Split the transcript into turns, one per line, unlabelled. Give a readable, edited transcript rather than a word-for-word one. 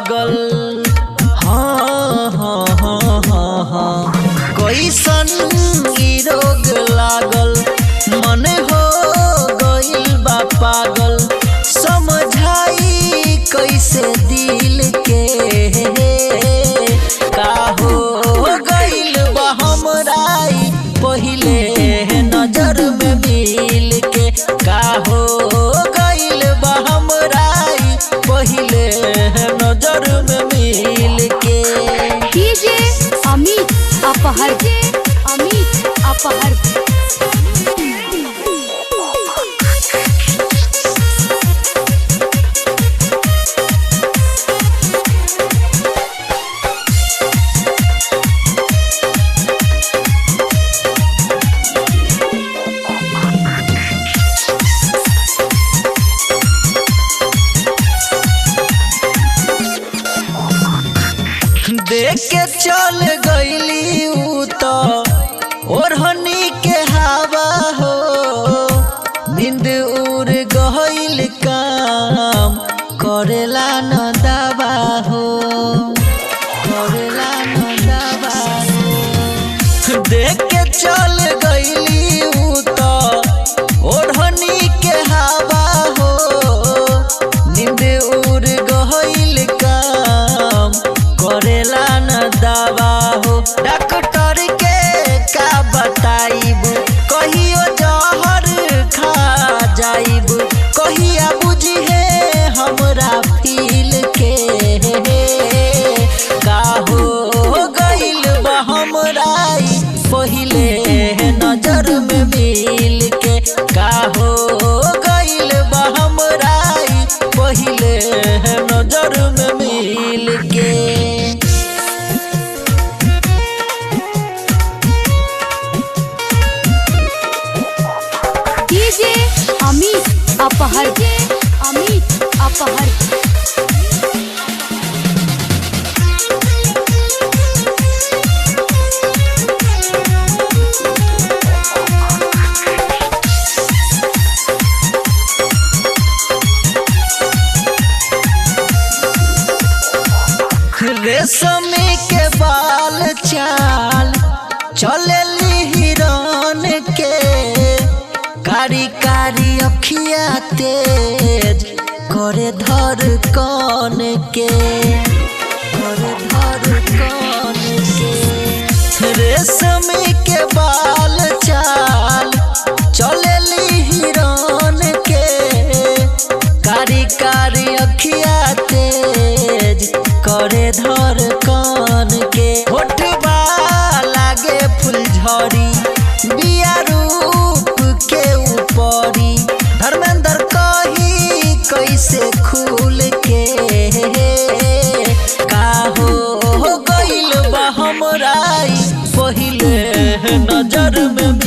पागल। हाँ हाँ हाँ हाँ हाँ कैसन ई रोग लागल, मन हो गइल बा पागल। समझाई कैसे दिल के, का हो गइल बा हमरा पहिले नजर में मिल के। का हो गइल बा हमरा पहिले नजर में मिल के।
डीजे अमित अपहर, अमित अपहर।
देख के चल गइली उ तो ओढ़नी के हवा हो, नींद उड़ गइल काम करेला न दवा हो, करेला न दवा हो। देख के चल गइली उ तो ओढ़नी के हवा हो, नींद उड़ गइल काम करेला न दवा हो। डॉक्टर के का बताइब, कहियो जहर खा जाइब, कहिया बुझे हमरा फील के। का हो गइल बा हमरा पहिले नजर में मिल के। का हो गइल बा हमरा पहिले नजर में मिल के।
डीजे अमित अपहर, अमित अपहर।
रेशमी के बाल चाल चलेली हिरन के, कारी कारी अखिया तेज करे धड़कन के, करे धड़कन के। रेशमी के बाल चाल चलेली हिरन के, कारी कारी अखिया तेज करे धड़कन के। होठबा लागे फुलझड़ी बिया रूप के ऊपरी, धर्मेंद्र कही कैसे खुल के। का हो गइल बा हमरा पहिले नजर में